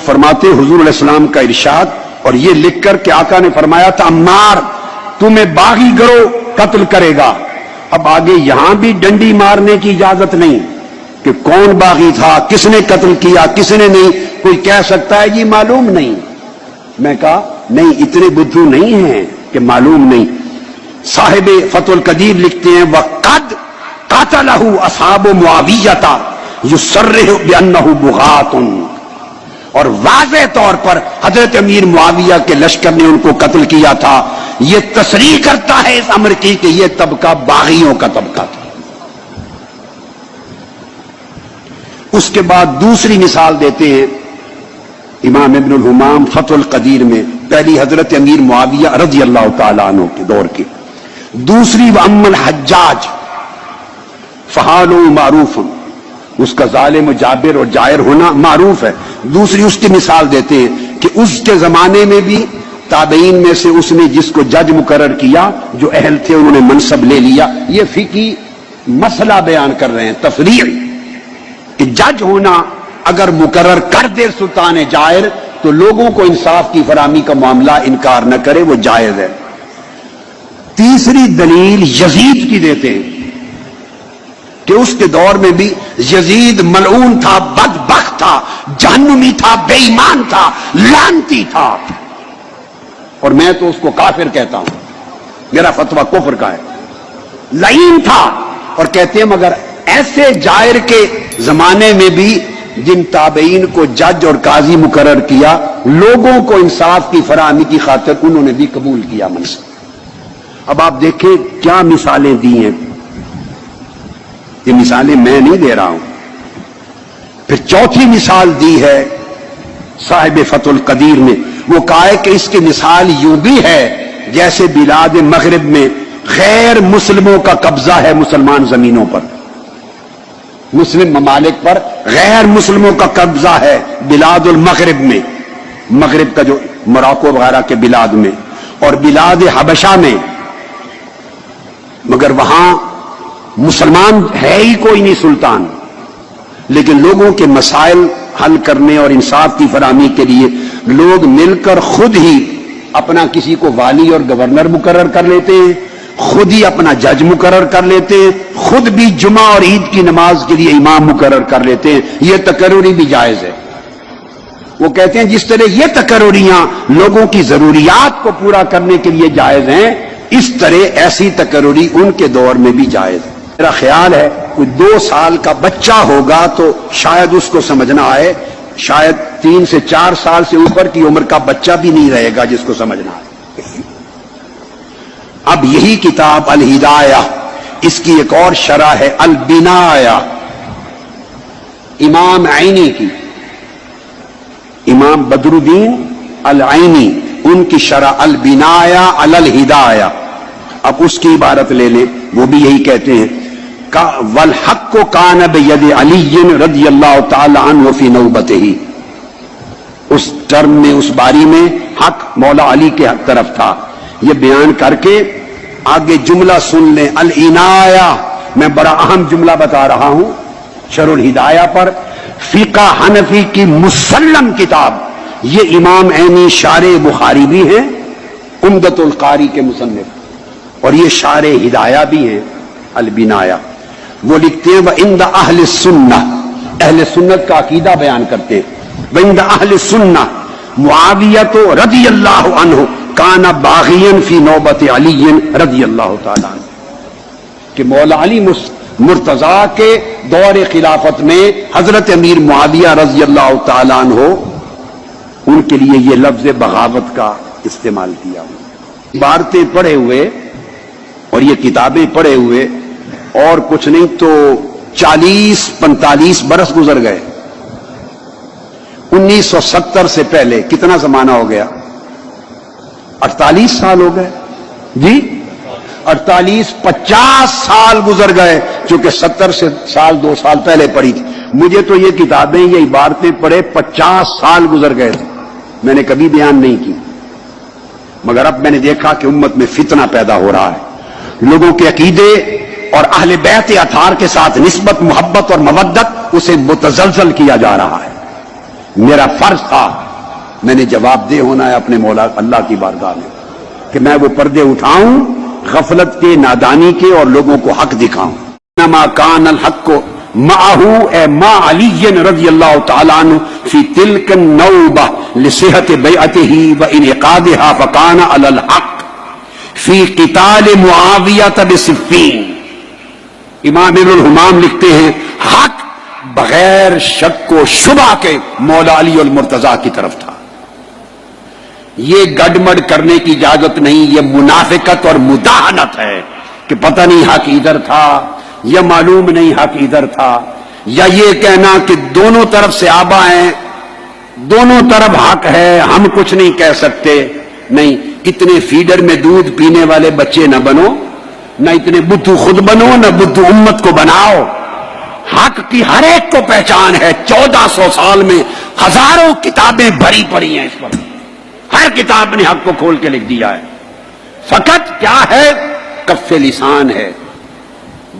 فرماتے حضور علیہ السلام کا ارشاد، اور یہ لکھ کر کہ آقا نے فرمایا تھا عمار تمہیں باغی گروہ قتل کرے گا۔ اب آگے یہاں بھی ڈنڈی مارنے کی اجازت نہیں کہ کون باغی تھا، کس نے قتل کیا، کس نے نہیں۔ کوئی کہہ سکتا ہے جی معلوم نہیں، میں کہا نہیں، اتنے بدھو نہیں ہیں کہ معلوم نہیں۔ صاحب فتح القدیر لکھتے ہیں وَقَدْ قَتَلَهُ أَصْحَابُ مُعَاوِيَةَ يُصَرِّحُ بِأَنَّهُ بُغَاةٌ، اور واضح طور پر حضرت امیر معاویہ کے لشکر نے ان کو قتل کیا تھا۔ یہ تصریح کرتا ہے اس امر کی کہ یہ طبقہ باغیوں کا طبقہ تھا۔ اس کے بعد دوسری مثال دیتے ہیں امام ابن الہمام فتح القدیر میں، پہلی حضرت امیر معاویہ رضی اللہ تعالیٰ عنہ کے دور کی، دوسری وَأَمَّا الْحَجَّاجِ فَحَالُهُ مَعْرُوفٌ، اس کا ظالم و جابر اور جائر ہونا معروف ہے۔ دوسری اس کی مثال دیتے ہیں کہ اس کے زمانے میں بھی تابعین میں سے اس نے جس کو جج مقرر کیا، جو اہل تھے انہوں نے منصب لے لیا۔ یہ فقہی مسئلہ بیان کر رہے ہیں، تفریع، کہ جج ہونا اگر مقرر کر دے سلطان جائر تو لوگوں کو انصاف کی فراہمی کا معاملہ انکار نہ کرے، وہ جائز ہے۔ تیسری دلیل یزید کی دیتے ہیں کہ اس کے دور میں بھی یزید ملعون تھا، بدبخت تھا، جہنمی تھا، بے ایمان تھا، لعنتی تھا، اور میں تو اس کو کافر کہتا ہوں، میرا فتویٰ کفر کا ہے، لعین تھا۔ اور کہتے ہیں مگر ایسے جائر کے زمانے میں بھی جن تابعین کو جج اور قاضی مقرر کیا، لوگوں کو انصاف کی فراہمی کی خاطر انہوں نے بھی قبول کیا منصب۔ اب آپ دیکھیں کیا مثالیں دی ہیں، یہ مثالیں میں نہیں دے رہا ہوں۔ پھر چوتھی مثال دی ہے صاحب فتح القدیر نے، وہ کہا ہے کہ اس کی مثال یوں بھی ہے جیسے بلاد مغرب میں غیر مسلموں کا قبضہ ہے مسلمان زمینوں پر، مسلم ممالک پر غیر مسلموں کا قبضہ ہے بلاد المغرب میں، مغرب کا جو موراکو وغیرہ کے بلاد میں، اور بلاد حبشہ میں، مگر وہاں مسلمان ہے ہی کوئی نہیں سلطان، لیکن لوگوں کے مسائل حل کرنے اور انصاف کی فراہمی کے لیے لوگ مل کر خود ہی اپنا کسی کو والی اور گورنر مقرر کر لیتے ہیں، خود ہی اپنا جج مقرر کر لیتے ہیں، خود بھی جمعہ اور عید کی نماز کے لیے امام مقرر کر لیتے ہیں۔ یہ تقرری بھی جائز ہے۔ وہ کہتے ہیں جس طرح یہ تقرریاں لوگوں کی ضروریات کو پورا کرنے کے لیے جائز ہیں، اس طرح ایسی تقرری ان کے دور میں بھی جائز ہے۔ میرا خیال ہے کوئی 2 سال کا بچہ ہوگا تو شاید اس کو سمجھنا آئے، شاید 3 سے 4 سال سے اوپر کی عمر کا بچہ بھی نہیں رہے گا جس کو سمجھنا آئے۔ اب یہی کتاب الہدایہ، اس کی ایک اور شرح ہے البنایہ، امام عینی کی، امام بدر الدین العینی، ان کی شرح البنایہ علی الہدایہ۔ اب اس کی عبارت لے لیں، وہ بھی یہی کہتے ہیں والحق کان بید علی رضی اللہ تعالی عنہ فی نوبتہ، اس ٹرم میں، اس باری میں حق مولا علی کے حق طرف تھا۔ یہ بیان کر کے آگے جملہ سن لیں، العنایہ، میں بڑا اہم جملہ بتا رہا ہوں شرح الہدایہ پر، فقہ حنفی کی مسلم کتاب، یہ امام عینی شارح بخاری بھی ہیں، عمدۃ القاری کے مصنف، اور یہ شارح ہدایہ بھی ہیں البنایہ۔ وہ لکھتے ہیں وَعِنْدَ أَهْلِ السُّنَّةِ، اہل سنت کا عقیدہ بیان کرتے ہیں، وَعِنْدَ أَهْلِ السُّنَّةِ مُعَاوِيَةُ رضی اللہ عنہ کان باغیًا فی نوبت علی رضی اللہ تعالیٰ عنہ، کہ مولا علی مرتضیٰ کے دور خلافت میں حضرت امیر معاویہ رضی اللہ تعالیٰ عنہ، ان کے لیے یہ لفظ بغاوت کا استعمال کیا۔ عبارتیں پڑھے ہوئے اور یہ کتابیں پڑھے ہوئے اور کچھ نہیں تو 40-45 برس گزر گئے۔ 1970 سے پہلے کتنا زمانہ ہو گیا؟ 48 سال ہو گئے جی، 48-50 سال گزر گئے، چونکہ 70 سال 2 سال پہلے پڑھی تھی۔ مجھے تو یہ کتابیں، یہ عبارتیں پڑھے 50 سال گزر گئے تھے، میں نے کبھی بیان نہیں کی، مگر اب میں نے دیکھا کہ امت میں فتنہ پیدا ہو رہا ہے، لوگوں کے عقیدے اور اہل بیت اطہار کے ساتھ نسبت، محبت اور مودت، اسے متزلزل کیا جا رہا ہے۔ میرا فرض تھا، میں نے جواب دہ ہونا ہے اپنے مولا اللہ کی بارگاہ میں، کہ میں وہ پردے اٹھاؤں غفلت کے، نادانی کے، اور لوگوں کو حق دکھاؤں۔ انما کان الحق کو معہو اے ما علی رضی اللہ تعالیٰ عنہ فی تلک النوبہ لصحت بیعتہ و انعقادہا فکان علی الحق فی قتال معاویہ بصفین۔ امام ابن الحمام لکھتے ہیں حق بغیر شک و شبہ کے مولا علی المرتضیٰ کی طرف تھا۔ یہ گڈمڈ کرنے کی اجازت نہیں، یہ منافقت اور مداہنت ہے کہ پتہ نہیں حق ادھر تھا یا معلوم نہیں حق ادھر تھا، یا یہ کہنا کہ دونوں طرف صحابہ ہیں، دونوں طرف حق ہے، ہم کچھ نہیں کہہ سکتے۔ نہیں، اتنے فیڈر میں دودھ پینے والے بچے نہ بنو، نہ اتنے بدھو خود بنو، نہ بدھو امت کو بناؤ۔ حق کی ہر ایک کو پہچان ہے، 1400 سال میں ہزاروں کتابیں بھری پڑی ہیں اس پر، ہر کتاب نے حق کو کھول کے لکھ دیا ہے۔ فقط کیا ہے، کف لسان ہے،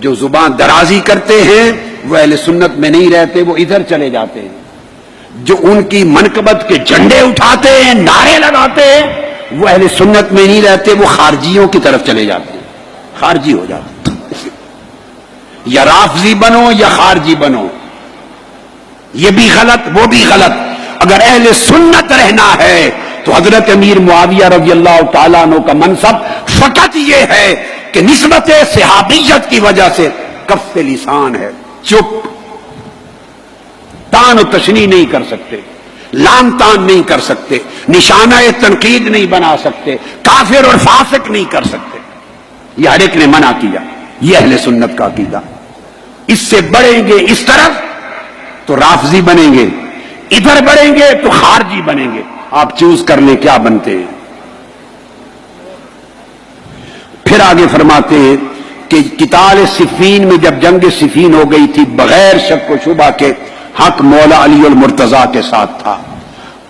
جو زبان درازی کرتے ہیں وہ اہل سنت میں نہیں رہتے، وہ ادھر چلے جاتے ہیں۔ جو ان کی منقبت کے جھنڈے اٹھاتے ہیں، نعرے لگاتے ہیں، وہ اہل سنت میں نہیں رہتے، وہ خارجیوں کی طرف چلے جاتے ہیں، خارجی ہو جاتے ہیں۔ یا رافضی بنو یا خارجی بنو، یہ بھی غلط وہ بھی غلط۔ اگر اہل سنت رہنا ہے تو حضرت امیر معاویہ رضی اللہ تعالیٰ عنہ کا منصب فقط یہ ہے کہ نسبت صحابیت کی وجہ سے کف لسان ہے، چپ، تان و تشنیع نہیں کر سکتے، لام تان نہیں کر سکتے، نشانہ تنقید نہیں بنا سکتے، کافر اور فاسق نہیں کر سکتے۔ یہ ہر ایک نے منع کیا، یہ اہل سنت کا عقیدہ۔ اس سے بڑھیں گے اس طرف تو رافضی بنیں گے، ادھر بڑھیں گے تو خارجی بنیں گے، آپ چوز کر لیں کیا بنتے ہیں۔ پھر آگے فرماتے ہیں کہ قتال صفین میں جب جنگ صفین ہو گئی تھی، بغیر شک و شبہ کے حق مولا علی المرتضیٰ کے ساتھ تھا۔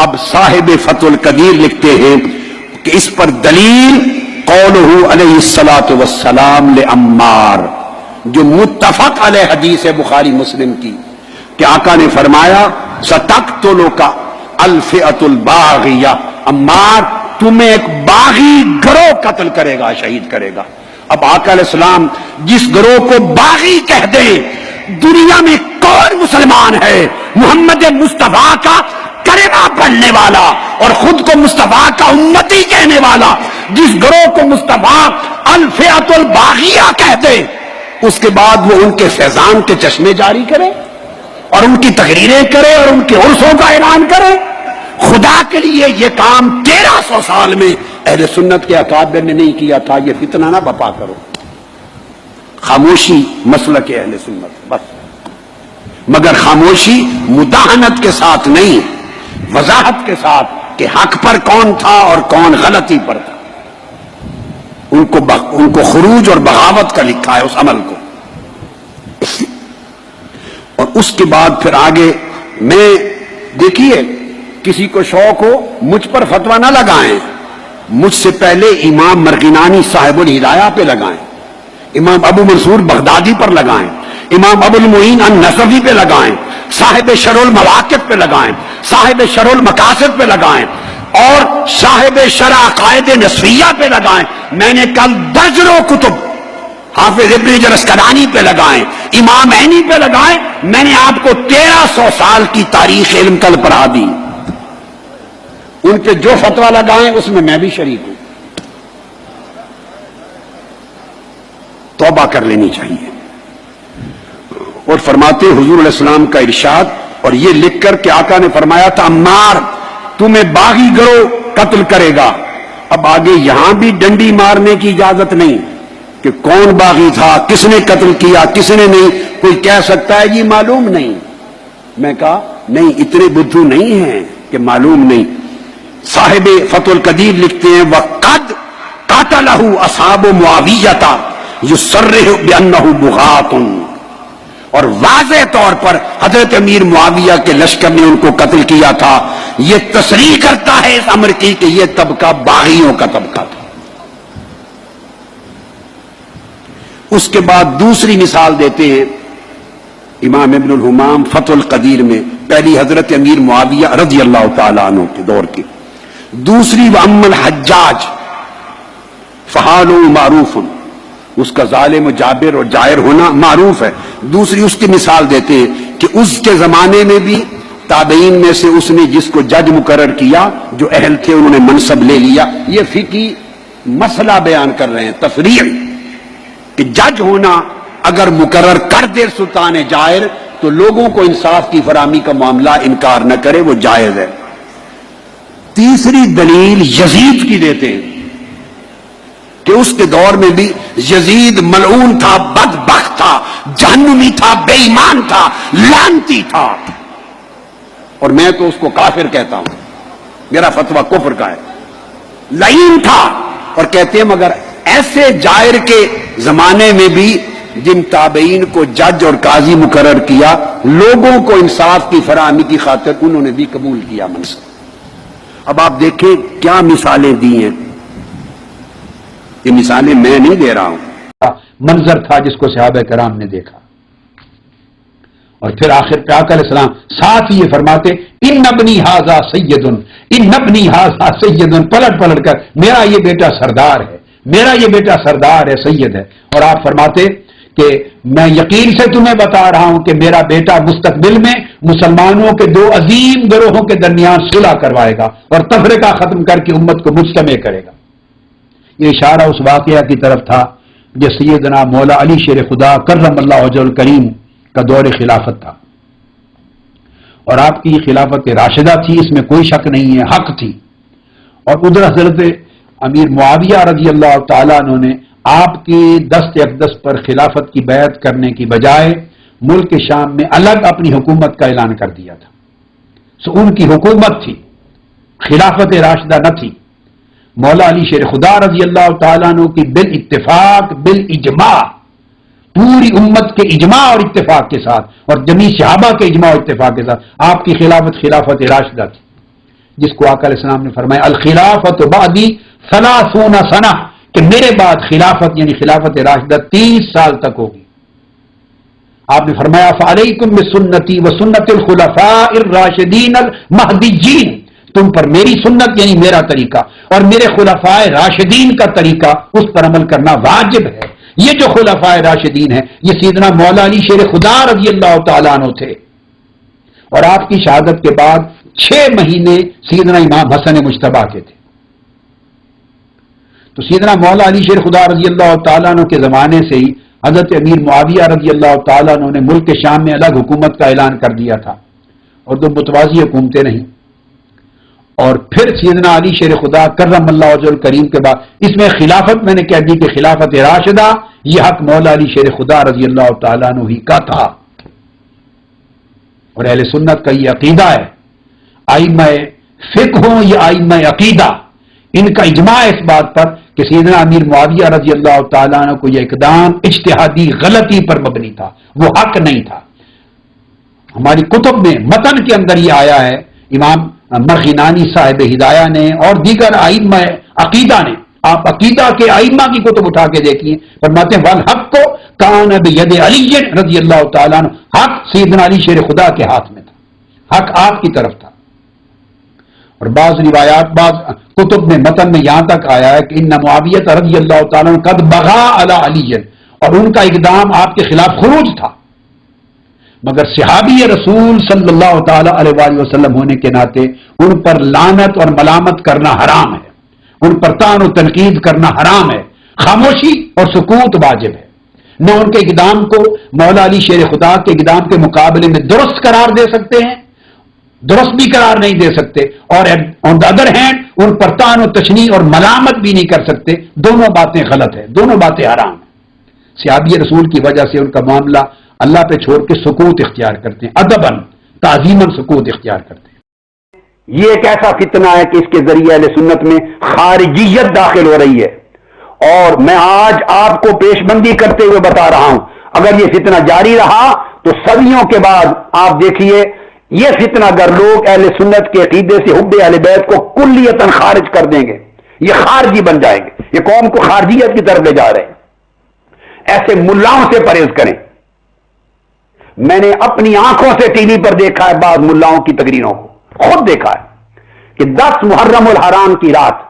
اب صاحب فتح القدیر لکھتے ہیں کہ اس پر دلیل قولہ علیہ الصلاۃ والسلام لعمار، جو متفق علیہ حدیث ہے بخاری مسلم کی، کہ آقا نے فرمایا ستقتلک الفئۃ الباغیہ، عمار تمہیں ایک باغی گروہ قتل کرے گا، شہید کرے گا۔ اب آقا علیہ السلام جس گروہ کو باغی کہہ دیں، دنیا میں کون مسلمان ہے محمد مصطفیٰ کا کلمہ پڑھنے والا اور خود کو مصطفیٰ کا امتی کہنے والا، جس گروہ کو مصطفیٰ الفئۃ الباغیہ کہہ دے، اس کے بعد وہ ان کے فیضان کے چشمے جاری کرے اور ان کی تقریریں کرے اور ان کے عرسوں کا اعلان کرے؟ خدا کے لیے یہ کام 1300 سال میں اہل سنت کے اکابر نے نہیں کیا تھا، یہ فتنہ نہ بپا کرو۔ خاموشی مسلک اہل سنت بس، مگر خاموشی مداہنت کے ساتھ نہیں، وضاحت کے ساتھ کہ حق پر کون تھا اور کون غلطی پر تھا۔ ان کو خروج اور بغاوت کا لکھا ہے اس عمل کو۔ اور اس کے بعد پھر آگے میں دیکھیے، کسی کو شوق ہو مجھ پر فتویٰ نہ لگائیں، مجھ سے پہلے امام مرغینانی صاحب الہدایہ پہ لگائیں، امام ابو منصور بغدادی پر لگائیں، امام ابو المعین النصفی پہ لگائیں، صاحب شرح المواقف پہ لگائیں، صاحب شرح المقاصد پہ لگائیں، اور صاحب شرح عقائد نصفیہ پہ لگائیں۔ میں نے کل درجنوں کتب حافظ ابن جرسکرانی پہ لگائیں، امام عینی پہ لگائیں۔ میں نے آپ کو 1300 سال کی تاریخ علم کل پڑھا دی، ان پہ جو فتویٰ لگائیں اس میں میں بھی شریک ہوں۔ توبہ کر لینی چاہیے۔ اور فرماتے حضور علیہ السلام کا ارشاد، اور یہ لکھ کر کہ آقا نے فرمایا تھا عمار تمہیں باغی گروہ قتل کرے گا۔ اب آگے یہاں بھی ڈنڈی مارنے کی اجازت نہیں کہ کون باغی تھا، کس نے قتل کیا، کس نے نہیں۔ کوئی کہہ سکتا ہے یہ معلوم نہیں، میں کہا نہیں، اتنے بدھو نہیں ہیں کہ معلوم نہیں۔ صاحب فتح القدیر لکھتے ہیں وَقَدْ قَتَلَهُ أَصْحَابُ مُعَاوِيَّةَ يُصَرِّحُ بِأَنَّهُ بُغَاةٌ، اور واضح طور پر حضرت امیر معاویہ کے لشکر نے ان کو قتل کیا تھا۔ یہ تصریح کرتا ہے اس امر کی کہ یہ طبقہ باغیوں کا طبقہ تھا۔ اس کے بعد دوسری مثال دیتے ہیں امام ابن الحمام فتح القدیر میں پہلی حضرت امیر معاویہ رضی اللہ تعالیٰ عنہ کے دور کی. دوسری وَأَمَّا الْحَجَّاجِ فَحَالُهُ مَعْرُوفٌ، اس کا ظالم و جابر اور جائر ہونا معروف ہے. دوسری اس کی مثال دیتے ہیں کہ اس کے زمانے میں بھی تابعین میں سے اس نے جس کو جج مقرر کیا، جو اہل تھے انہوں نے منصب لے لیا. یہ فقہی مسئلہ بیان کر رہے ہیں، تفریع، کہ جج ہونا اگر مقرر کر دے سلطان جائر تو لوگوں کو انصاف کی فراہمی کا معاملہ انکار نہ کرے، وہ جائز ہے. تیسری دلیل یزید کی دیتے ہیں کہ اس کے دور میں بھی یزید ملعون تھا، بدبخت تھا، جہنمی تھا، بے ایمان تھا، لعنتی تھا، اور میں تو اس کو کافر کہتا ہوں، میرا فتویٰ کفر کا ہے. لعین تھا، اور کہتے ہیں مگر ایسے جائر کے زمانے میں بھی جن تابعین کو جج اور قاضی مقرر کیا، لوگوں کو انصاف کی فراہمی کی خاطر انہوں نے بھی قبول کیا منصب. اب آپ دیکھیں کیا مثالیں دی ہیں. یہ مثالیں میں نہیں دے رہا ہوں، منظر تھا جس کو صحابہ کرام نے دیکھا. اور پھر آخر پہ آقا علیہ السلام ساتھ ہی یہ فرماتے ان ابنی ھذا سید، ان ابنی ھذا سید، پلٹ پلٹ کر میرا یہ بیٹا سردار ہے، میرا یہ بیٹا سردار ہے، سید ہے. اور آپ فرماتے کہ میں یقین سے تمہیں بتا رہا ہوں کہ میرا بیٹا مستقبل میں مسلمانوں کے دو عظیم گروہوں کے درمیان صلح کروائے گا اور تفرقہ ختم کر کے امت کو مجتمع کرے گا. یہ اشارہ اس واقعہ کی طرف تھا جو سیدنا مولا علی شیر خدا کرم اللہ وجہ الکریم کا دور خلافت تھا، اور آپ کی خلافت راشدہ تھی، اس میں کوئی شک نہیں ہے، حق تھی. اور ادھر حضرت امیر معاویہ رضی اللہ تعالیٰ عنہ نے آپ کی دست اقدس پر خلافت کی بیعت کرنے کی بجائے ملک شام میں الگ اپنی حکومت کا اعلان کر دیا تھا. سو ان کی حکومت تھی، خلافت راشدہ نہ تھی. مولا علی شیر خدا رضی اللہ تعالیٰ عنہ کی بالاتفاق بالاجماع، پوری امت کے اجماع اور اتفاق کے ساتھ اور جمیع صحابہ کے اجماع اور اتفاق کے ساتھ آپ کی خلافت راشدہ تھی، جس کو آقا علیہ السلام نے فرمایا الخلافت بعدی 30 سنہ، کہ میرے بعد خلافت یعنی خلافت راشدہ 30 سال تک ہوگی. آپ نے فرمایا فعلیکم بسنتی وسنت الخلفاء الراشدین المہدیین، تم پر میری سنت یعنی میرا طریقہ اور میرے خلفاء راشدین کا طریقہ، اس پر عمل کرنا واجب ہے. یہ جو خلفاء راشدین ہیں یہ سیدنا مولا علی شیر خدا رضی اللہ تعالیٰ عنہ تھے، اور آپ کی شہادت کے بعد 6 مہینے سیدنا امام حسن مجتبیٰ کے تھے. تو سیدنا مولا علی شیر خدا رضی اللہ تعالیٰ عنہ کے زمانے سے ہی حضرت امیر معاویہ رضی اللہ تعالیٰ عنہ نے ملک شام میں الگ حکومت کا اعلان کر دیا تھا، اور دو متوازی حکومتیں نہیں. اور پھر سیدنا علی شیر خدا کرم اللہ وجہ الکریم کے بعد اس میں خلافت میں نے کہہ دی کہ خلافت راشدہ یہ حق مولا علی شیر خدا رضی اللہ تعالیٰ عنہ ہی کا تھا. اور اہل سنت کا یہ عقیدہ ہے، ائمہ فقہ ہوں یا ائمہ عقیدہ، ان کا اجماع اس بات پر کہ سیدنا امیر معاویہ رضی اللہ تعالیٰ عنہ کو یہ اقدام اجتہادی غلطی پر مبنی تھا، وہ حق نہیں تھا. ہماری کتب میں متن کے اندر یہ آیا ہے، امام مرغینانی صاحب ہدایہ نے اور دیگر ائمہ عقیدہ نے، آپ عقیدہ کے ائمہ کی کتب اٹھا کے دیکھیے، فرماتے ہیں والحق کو کان بید علی رضی اللہ تعالیٰ عنہ، حق سیدنا علی شیر خدا کے ہاتھ میں تھا، حق آپ کی طرف تھا. اور بعض روایات بعض کتب میں متن میں یہاں تک آیا ہے کہ ان معاویہ رضی اللہ تعالیٰ عنہ قد بغا علی علی، اور ان کا اقدام آپ کے خلاف خروج تھا. مگر صحابی رسول صلی اللہ تعالی علیہ وآلہ وسلم ہونے کے ناطے ان پر لعنت اور ملامت کرنا حرام ہے، ان پر طعن و تنقید کرنا حرام ہے. خاموشی اور سکوت واجب ہے. نہ ان کے اقدام کو مولا علی شیر خدا کے اقدام کے مقابلے میں درست قرار دے سکتے ہیں، درست بھی قرار نہیں دے سکتے، اور آن دا ادر ہینڈ ان پر طعن و تشنیع اور ملامت بھی نہیں کر سکتے. دونوں باتیں غلط ہیں، دونوں باتیں حرام ہیں. صحابی رسول کی وجہ سے ان کا معاملہ اللہ پہ چھوڑ کے سکوت اختیار کرتے ہیں، ادباً تعظیماً سکوت اختیار کرتے ہیں. یہ ایک ایسا فتنہ ہے کہ اس کے ذریعے اہل سنت میں خارجیت داخل ہو رہی ہے، اور میں آج آپ کو پیش بندی کرتے ہوئے بتا رہا ہوں اگر یہ فتنہ جاری رہا تو صدیوں کے بعد آپ دیکھیے یہ فتنہ گر لوگ اہل سنت کے عقیدے سے حب اہل بیت کو کلیتاً خارج کر دیں گے، یہ خارجی بن جائیں گے، یہ قوم کو خارجیت کی طرف لے جا رہے ہیں. ایسے ملاؤں سے پرہیز کریں. میں نے اپنی آنکھوں سے ٹی وی پر دیکھا ہے بعض ملاؤں کی تقریروں کو، خود دیکھا ہے کہ 10 محرم الحرام کی رات،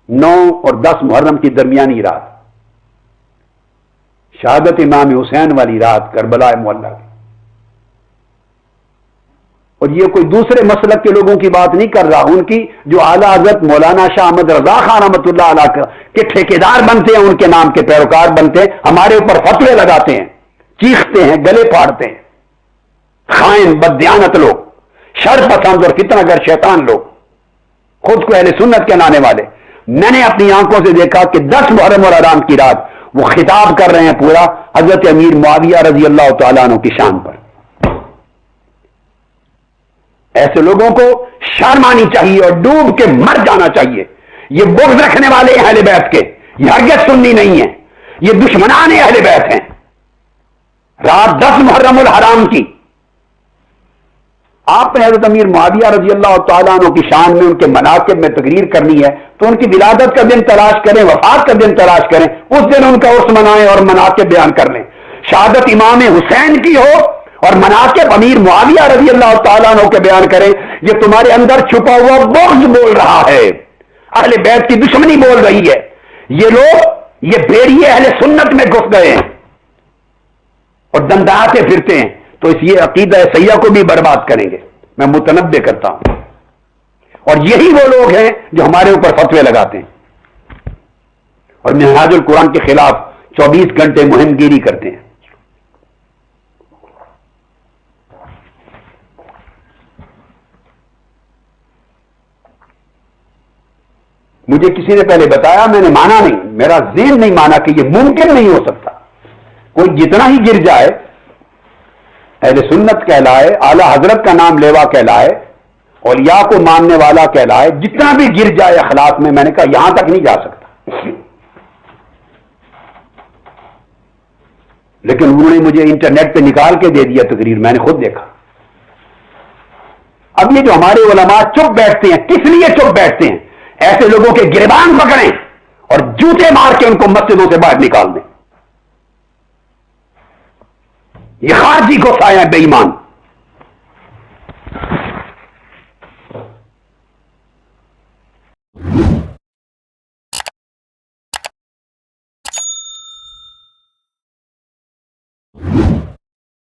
9 اور 10 محرم کی درمیانی رات، شہادت امام حسین والی رات کربلا معلی کی، اور یہ کوئی دوسرے مسلک کے لوگوں کی بات نہیں کر رہا، ان کی جو اعلیٰ حضرت مولانا شاہ احمد رضا خان رحمۃ اللہ علیہ کے ٹھیکیدار بنتے ہیں، ان کے نام کے پیروکار بنتے ہیں، ہمارے اوپر فتوے لگاتے ہیں، چیختے ہیں، گلے پھاڑتے ہیں، خائن بددیانت لوگ، شر پسند اور فتنہ گر شیطان لوگ، خود کو اہل سنت کہلانے والے۔ میں نے اپنی آنکھوں سے دیکھا کہ 10 محرم الحرام کی رات وہ خطاب کر رہے ہیں پورا حضرت امیر معاویہ رضی اللہ تعالیٰ عنہ کی شان پر۔ ایسے لوگوں کو شرم آنی چاہیے اور ڈوب کے مر جانا چاہیے۔ یہ بغض رکھنے والے اہل بیت کے، یہ ہرگز سنی نہیں ہے، یہ دشمنان اہل بیت ہیں۔ رات 10 محرم الحرام کی آپ نے حضرت امیر معاویہ رضی اللہ تعالیٰ عنہ کی شان میں ان کے مناقب میں تقریر کرنی ہے تو ان کی ولادت کا دن تلاش کریں، وفات کا دن تلاش کریں، اس دن ان کا عرس منائیں اور مناقب بیان کر لیں۔ شہادت امام حسین کی ہو اور مناقب امیر معاویہ رضی اللہ تعالیٰ عنہ کے بیان کریں، یہ تمہارے اندر چھپا ہوا بغض بول رہا ہے، اہل بیت کی دشمنی بول رہی ہے۔ یہ لوگ یہ بھیڑیے اہل سنت میں گھس گئے ہیں اور دنداتے پھرتے ہیں، تو اس یہ عقیدہ سیاح کو بھی برباد کریں گے، میں متنبع کرتا ہوں۔ اور یہی وہ لوگ ہیں جو ہمارے اوپر فتوے لگاتے ہیں اور منہاج القرآن کے خلاف 24 گھنٹے مہم گیری کرتے ہیں۔ مجھے کسی نے پہلے بتایا، میں نے مانا نہیں، میرا ذہن نہیں مانا کہ یہ ممکن نہیں ہو سکتا۔ کوئی جتنا ہی گر جائے، اہل سنت کہلائے، اعلی حضرت کا نام لیوا کہلائے، اولیاء کو ماننے والا کہلائے، جتنا بھی گر جائے اخلاق میں نے کہا یہاں تک نہیں جا سکتا۔ لیکن انہوں نے مجھے انٹرنیٹ پہ نکال کے دے دیا تقریر، میں نے خود دیکھا۔ اب یہ جو ہمارے علماء چپ بیٹھتے ہیں، کس لیے چپ بیٹھتے ہیں؟ ایسے لوگوں کے گریبان پکڑیں اور جوتے مار کے ان کو مسجدوں سے باہر نکال دیں۔ یہ خارجی کو سایہ بے ایمان۔